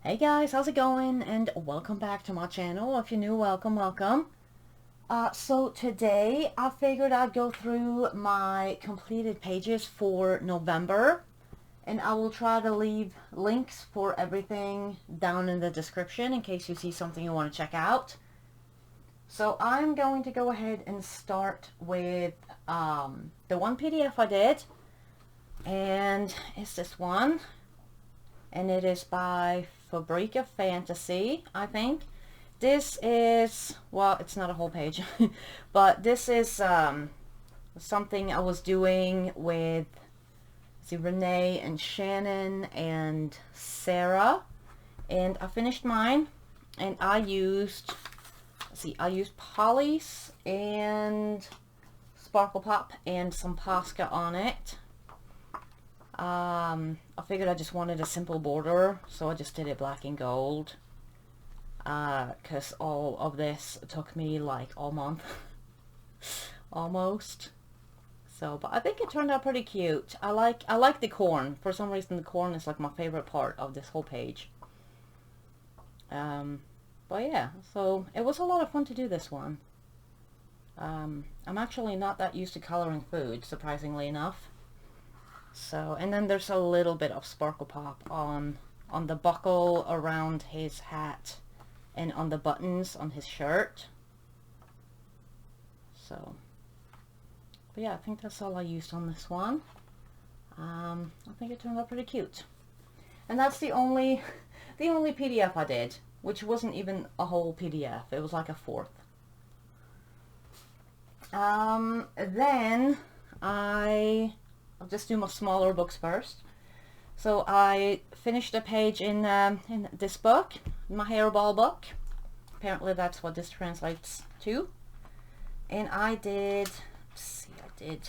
Hey guys, how's it going? And welcome back to my channel. If you're new, welcome. So today I figured I'd go through my completed pages for November, and I will try to leave links for everything down in the description in case you see something you want to check out. So I'm going to go ahead and start with the one PDF I did, and it's this one, and it is by Fabrica Fantasy, I think. This is, well, it's not a whole page, but this is something I was doing with Renee and Shannon and Sarah, and I finished mine, and I used, I used Polly's and Sparkle Pop and some Posca on it. I figured I just wanted a simple border, so I just did it black and gold, because all of this took me like all month almost. So, but I think it turned out pretty cute. I like the corn. For some reason the corn is like my favorite part of this whole page. But yeah, so it was a lot of fun to do this one. I'm actually not that used to coloring food, surprisingly enough. So, and then there's a little bit of Sparkle Pop on the buckle around his hat and on the buttons on his shirt. So, but yeah, I think that's all I used on this one. I think it turned out pretty cute. And that's the only PDF I did, which wasn't even a whole PDF. It was like a fourth. Then I'll just do my smaller books first. So I finished a page in this book, my Hairball book. Apparently that's what this translates to. And I did, let's see, I did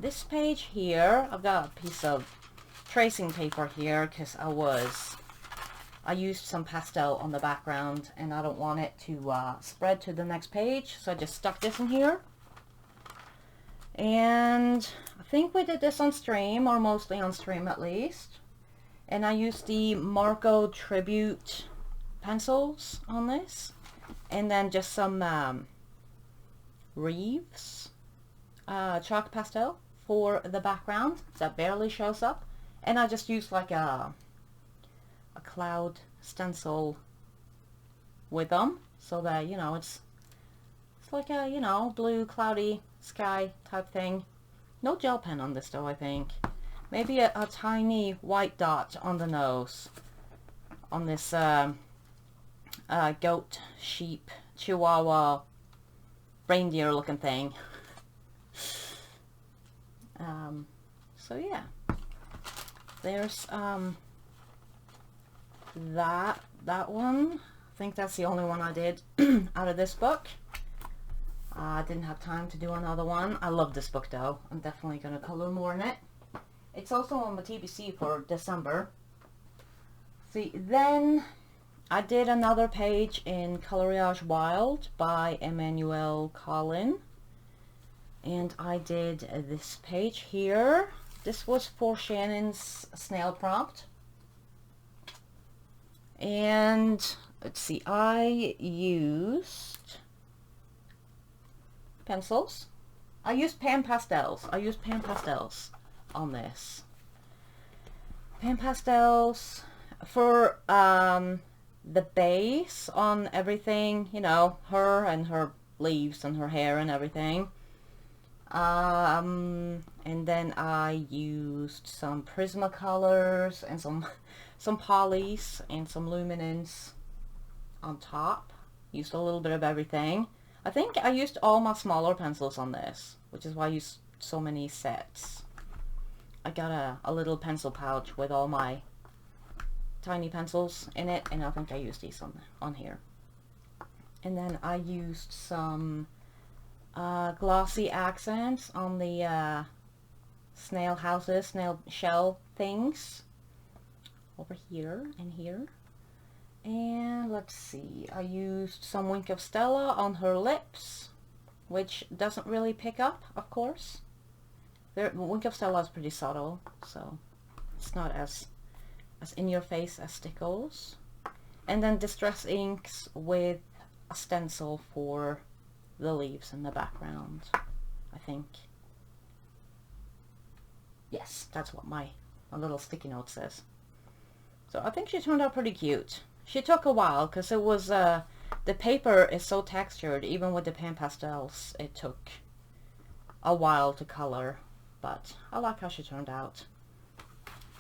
this page here. I've got a piece of tracing paper here because I used some pastel on the background and I don't want it to spread to the next page. So I just stuck this in here. And I think we did this on stream, or mostly on stream at least. And I used the Marco Tribute pencils on this. And then just some Reeves chalk pastel for the background that barely shows up. And I just used like a cloud stencil with them, so that, you know, it's like a, you know, blue cloudy sky type thing. No gel pen on this though, I think. Maybe a tiny white dot on the nose on this goat, sheep, chihuahua, reindeer looking thing. So yeah, there's that one. I think that's the only one I did out of this book. I didn't have time to do another one. I love this book though. I'm definitely going to color more in it. It's also on my TBC for December. See, then I did another page in Coloriage Wild by Emmanuel Collin. And I did this page here. This was for Shannon's snail prompt. And let's see, I used pencils. I used pan pastels. I used pan pastels on this. Pan pastels for the base on everything, you know, her and her leaves and her hair and everything. And then I used some Prismacolors and some polys and some luminance on top. Used a little bit of everything. I think I used all my smaller pencils on this, which is why I used so many sets. I got a little pencil pouch with all my tiny pencils in it, and I think I used these on here. And then I used some glossy accents on the snail houses, snail shell things over here and here. And let's see, I used some Wink of Stella on her lips, which doesn't really pick up, of course. Wink of Stella is pretty subtle, so it's not as as in your face as stickles. And then distress inks with a stencil for the leaves in the background, I think. Yes, that's what my little sticky note says. So I think she turned out pretty cute. She took a while because it was, the paper is so textured, even with the pan pastels, it took a while to color. But I like how she turned out.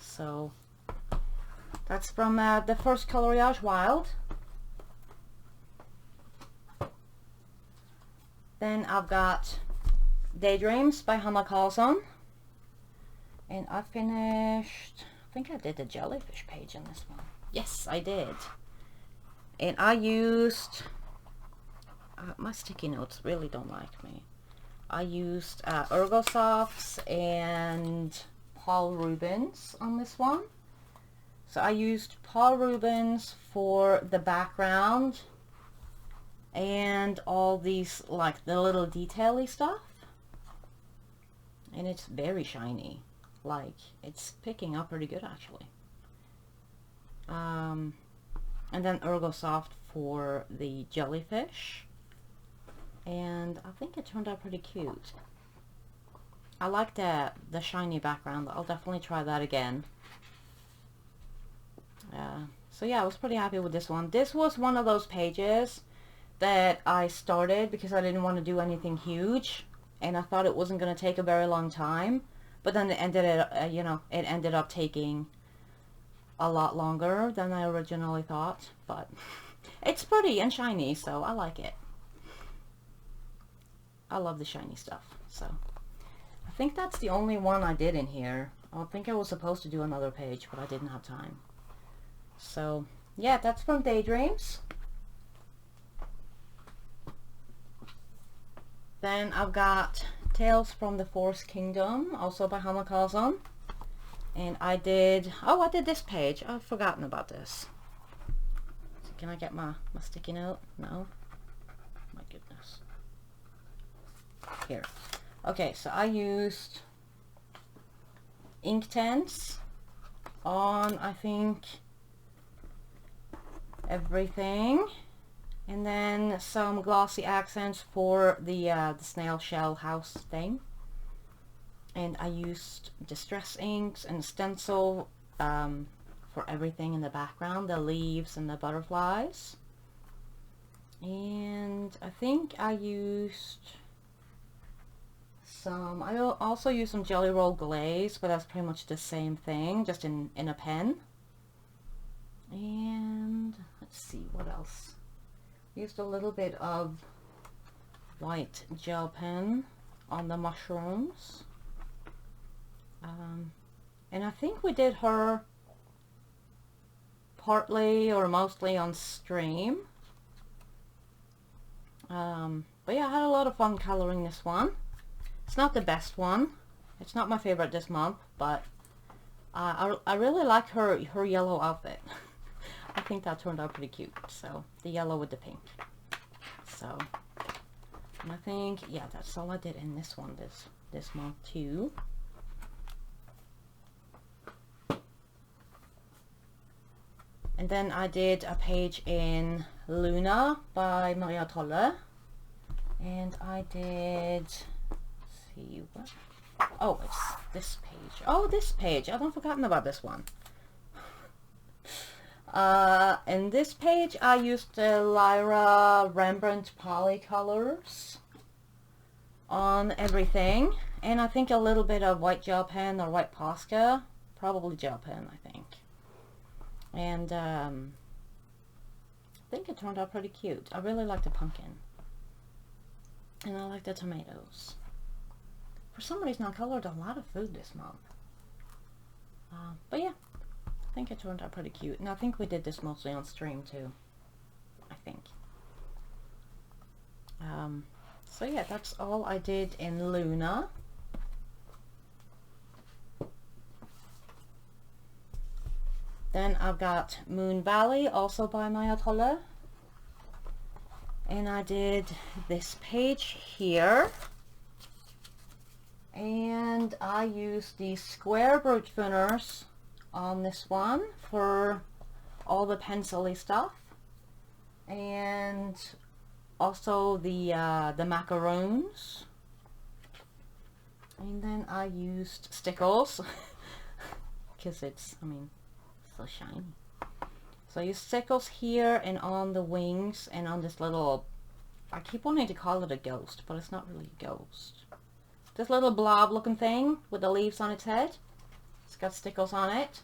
So that's from the first Coloriage Wild. Then I've got Daydreams by Hannah Carlson. And I finished, I think I did the jellyfish page in this one. Yes, I did. And I used, my sticky notes really don't like me. I used Ergosofts and Paul Rubens on this one. So I used Paul Rubens for the background and all these, like the little detail-y stuff. And it's very shiny. Like, it's picking up pretty good actually. And then Ergosoft for the jellyfish. And I think it turned out pretty cute. I like the shiny background. I'll definitely try that again. So yeah, I was pretty happy with this one. This was one of those pages that I started because I didn't want to do anything huge. And I thought it wasn't going to take a very long time. But then it ended up taking a lot longer than I originally thought. But it's pretty and shiny, so I like it. I love the shiny stuff. So I think that's the only one I did in here. I think I was supposed to do another page, but I didn't have time. So yeah, that's from Daydreams. Then I've got Tales from the Fourth Kingdom, also by Hannah Carlson. And I did this page. I've forgotten about this. So can I get my sticky note? No? My goodness. Here. Okay, so I used Inktense on, I think, everything. And then some glossy accents for the snail shell house thing. And I used distress inks and stencil for everything in the background, the leaves and the butterflies. And I think I used some, I also used some Jelly Roll Glaze, but that's pretty much the same thing, just in a pen. And let's see, what else? Used a little bit of white gel pen on the mushrooms. And I think we did her partly or mostly on stream. But yeah, I had a lot of fun coloring this one. It's not the best one. It's not my favorite this month, but I really like her yellow outfit. I think that turned out pretty cute. So the yellow with the pink. So, and I think, yeah, that's all I did in this one this month too. And then I did a page in Luna by Maria Tolle. And I did, let's see, what? Oh, it's this page. Oh, this page. I've forgotten about this one. In this page I used the Lyra Rembrandt Polycolors on everything. And I think a little bit of white gel pen or white Posca. Probably gel pen, I think. And I think it turned out pretty cute. I really like the pumpkin. And I like the tomatoes. For some reason I colored a lot of food this month. But yeah, I think it turned out pretty cute. And I think we did this mostly on stream too. I think. So yeah, that's all I did in Luna. Then I've got Moon Valley, also by Maya Tolle. And I did this page here. And I used these square brooch thinners on this one for all the pencil-y stuff, and also the macaroons. And then I used stickles because it's, I mean, so shiny. So I used stickles here and on the wings and on this little, I keep wanting to call it a ghost, but it's not really a ghost. This little blob looking thing with the leaves on its head. It's got stickles on it.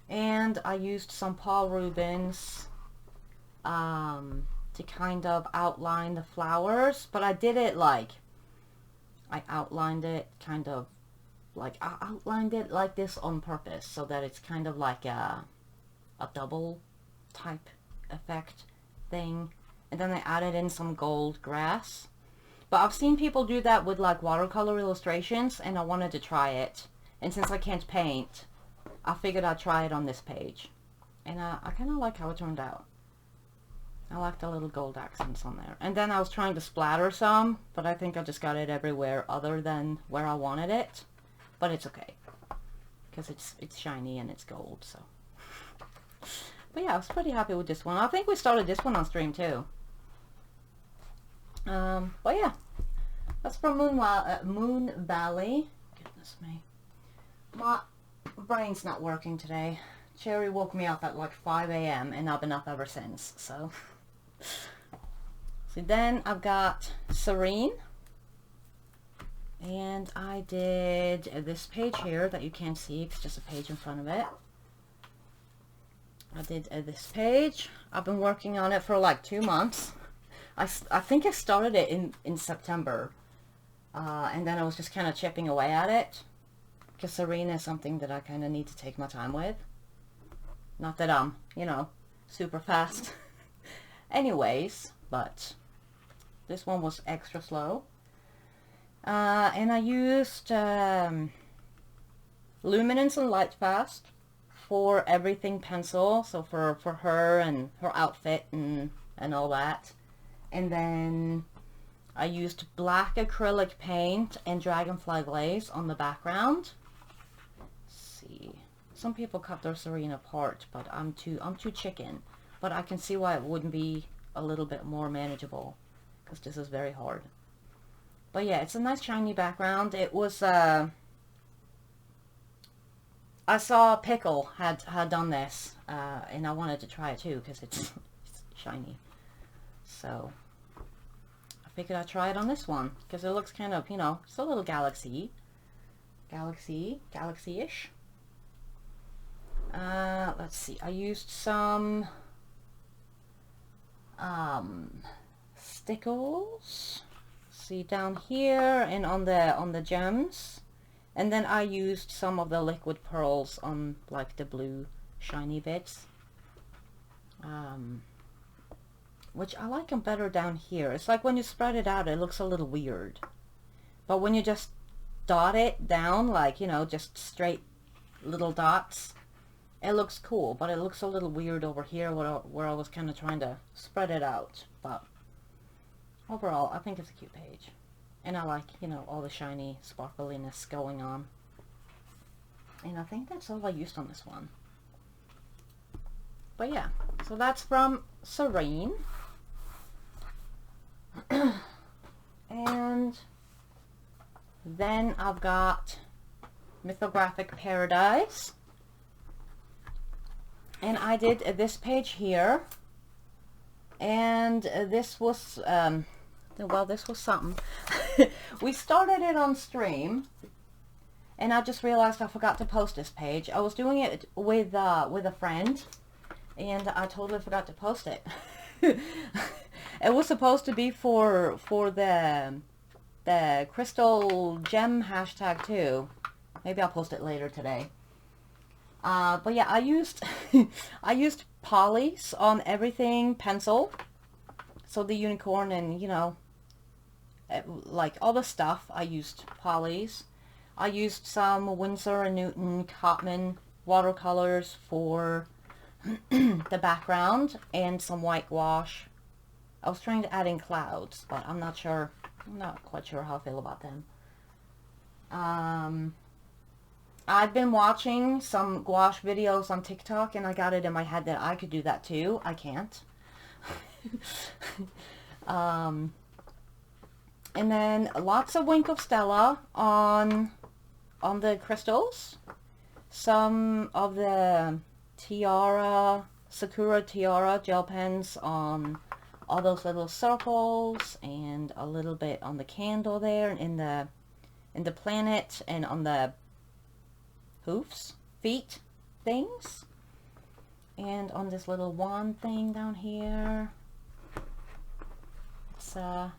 And I used some Paul Rubens to kind of outline the flowers, but I did it like, I outlined it kind of like, I outlined it like this on purpose so that it's kind of like a double type effect thing. And then I added in some gold grass. But I've seen people do that with like watercolor illustrations, and I wanted to try it. And since I can't paint, I figured I'd try it on this page. And I kind of like how it turned out. I like the little gold accents on there. And then I was trying to splatter some, but I think I just got it everywhere other than where I wanted it. But it's okay, because it's shiny and it's gold, so. But yeah, I was pretty happy with this one. I think we started this one on stream too. But yeah, that's from Moon Valley. Goodness me. My brain's not working today. Cherry woke me up at like 5 a.m. and I've been up ever since, so. So then I've got Serene. And I did this page here that you can't see. It's just a page in front of it. I did this page. I've been working on it for like 2 months. I think I started it in September. And then I was just kind of chipping away at it. Because Serene is something that I kind of need to take my time with. Not that I'm, you know, super fast. Anyways, but this one was extra slow. And I used Luminance and Lightfast for everything pencil. So for her and her outfit and all that. And then I used black acrylic paint and Dragonfly glaze on the background. Let's see. Some people cut their Serene apart, but I'm too chicken. But I can see why it wouldn't be a little bit more manageable, because this is very hard. But yeah, it's a nice shiny background. It was I saw Pickle had done this, and I wanted to try it too because it's shiny. So I figured I'd try it on this one because it looks kind of, you know, it's a little galaxy-ish. Let's see. I used some stickles. See down here and on the gems, and then I used some of the liquid pearls on like the blue shiny bits, which I like them better down here. It's like when you spread it out it looks a little weird, but when you just dot it down, like, you know, just straight little dots, it looks cool. But it looks a little weird over here where I was kind of trying to spread it out. But overall, I think it's a cute page. And I like, you know, all the shiny sparkliness going on. And I think that's all I used on this one. But yeah, so that's from Serene. And then I've got Mythographic Paradise. And I did this page here. And this was, well, this was something. We started it on stream, and I just realized I forgot to post this page. I was doing it with a friend, and I totally forgot to post it. It was supposed to be for the crystal gem hashtag too. Maybe I'll post it later today. But yeah, I used I used polys on everything pencil. So the unicorn and, you know, like all the stuff, I used polys. I used some Winsor & Newton Cotman watercolors for the background and some whitewash. I was trying to add in clouds, but I'm not quite sure how I feel about them. I've been watching some gouache videos on TikTok, and I got it in my head that I could do that too. I can't. And then lots of Wink of Stella on the crystals. Some of the Sakura Tiara gel pens on all those little circles, and a little bit on the candle there, and in the planet, and on the feet things, and on this little wand thing down here. It's a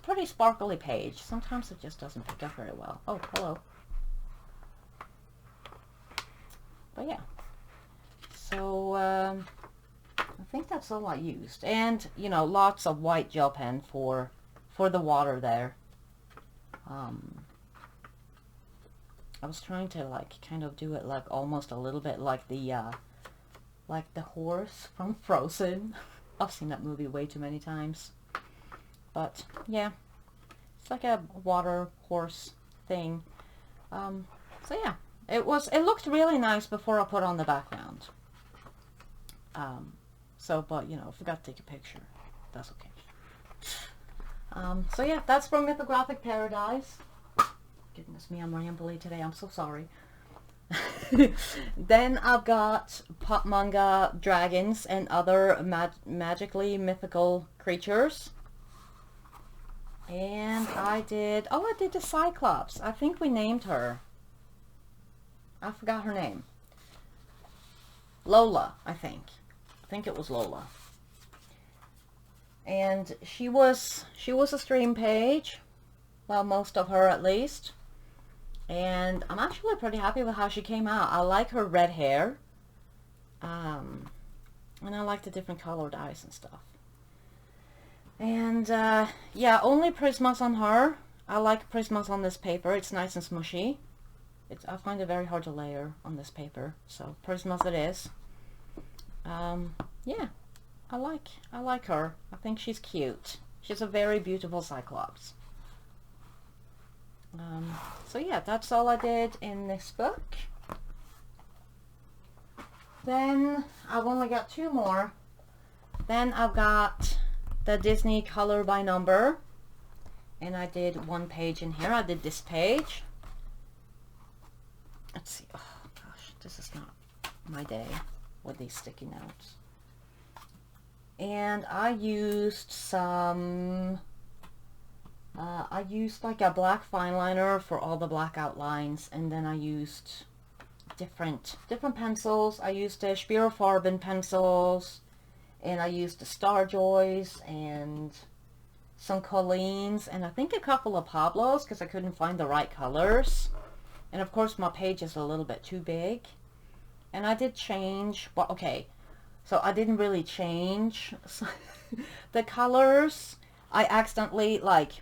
pretty sparkly page. Sometimes it just doesn't pick up very well. Oh, hello. But yeah, so I think that's all I used, and you know, lots of white gel pen for the water there. I was trying to like kind of do it like almost a little bit like the horse from Frozen. I've seen that movie way too many times, but yeah, it's like a water horse thing. So yeah. It looked really nice before I put on the background. But you know, I forgot to take a picture. That's okay. So yeah, that's from Mythographic Paradise. Goodness me, I'm rambly today. I'm so sorry. Then I've got pop manga dragons and other magically mythical creatures. And I did the Cyclops. I think we named her. I forgot her name. Lola, I think. I think it was Lola. And she was a stream page. Well, most of her at least. And I'm actually pretty happy with how she came out. I like her red hair. And I like the different colored eyes and stuff. And yeah, only Prismas on her. I like Prismas on this paper. It's nice and smushy. I find it very hard to layer on this paper, so Prismas it is. Yeah, I like her. I think she's cute. She's a very beautiful Cyclops. So yeah, that's all I did in this book. Then I've only got two more. Then I've got the Disney Color by Number, and I did one page in here. I did this page. Let's see. Oh gosh, this is not my day with these sticky notes. And I used some, I used like a black fine liner for all the black outlines, and then I used different pencils. I used the Spirographics pencils, and I used the Star Joys and some Colleen's, and I think a couple of Pablos because I couldn't find the right colors. And of course my page is a little bit too big. And I did change, well, okay, so I didn't really change the colors. I accidentally, like,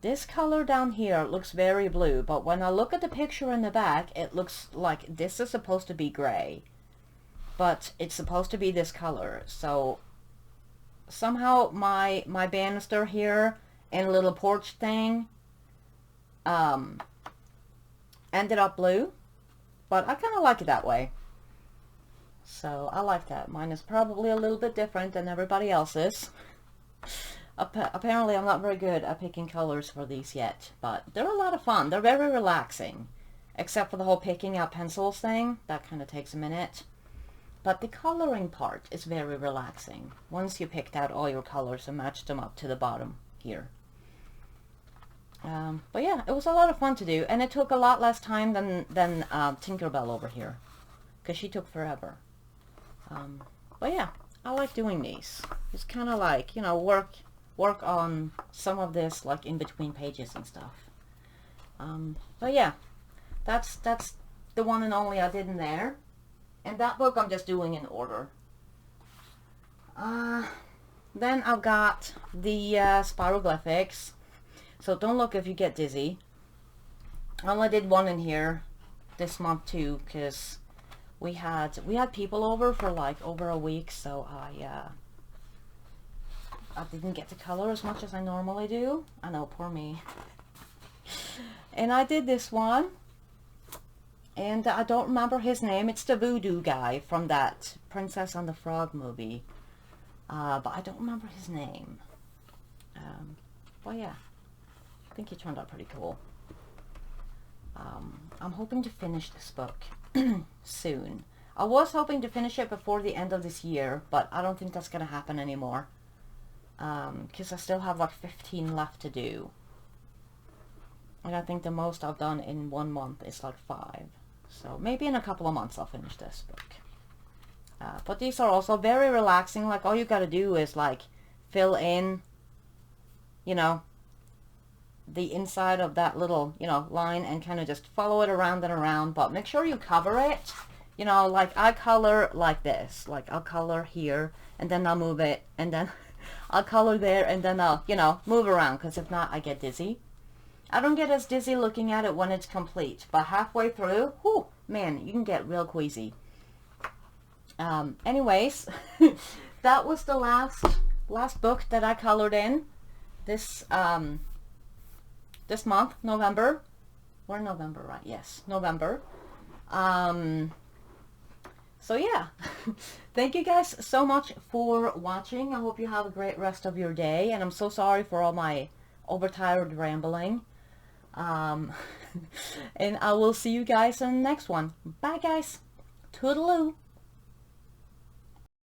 this color down here looks very blue, but when I look at the picture in the back, it looks like this is supposed to be gray. But it's supposed to be this color. So somehow my banister here and little porch thing, ended up blue, but I kind of like it that way. So I like that. Mine is probably a little bit different than everybody else's. Apparently I'm not very good at picking colors for these yet, but they're a lot of fun. They're very relaxing, except for the whole picking out pencils thing. That kind of takes a minute. But the coloring part is very relaxing once you picked out all your colors and matched them up to the bottom here. But yeah, it was a lot of fun to do, and it took a lot less time than Tinkerbell over here, because she took forever. But yeah, I like doing these. It's kind of like, you know, work on some of this like in between pages and stuff. But yeah, that's the one and only I did in there, and that book I'm just doing in order. Then I've got the Spirographics. So don't look if you get dizzy. I only did one in here this month too, because we had people over for like over a week, so I didn't get to color as much as I normally do. I know, poor me. And I did this one, And I don't remember his name. It's the voodoo guy from that Princess and the Frog movie. But I don't remember his name. But yeah, I think he turned out pretty cool. I'm hoping to finish this book soon. I was hoping to finish it before the end of this year, but I don't think that's going to happen anymore. Because I still have like 15 left to do. And I think the most I've done in 1 month is like 5. So maybe in a couple of months I'll finish this book. But these are also very relaxing. Like all you gotta do is like fill in, you know, the inside of that little, you know, line and kind of just follow it around and around. But make sure you cover it. You know, like I color like this. Like I'll color here and then I'll move it and then I'll color there and then I'll, you know, move around, because if not I get dizzy. I don't get as dizzy looking at it when it's complete, but halfway through, whew, man, you can get real queasy. Anyways, that was the last book that I colored in this this month, November. We're in November, right? Yes, November. So yeah, thank you guys so much for watching. I hope you have a great rest of your day, and I'm so sorry for all my overtired rambling. And I will see you guys in the next one. Bye guys. Toodaloo.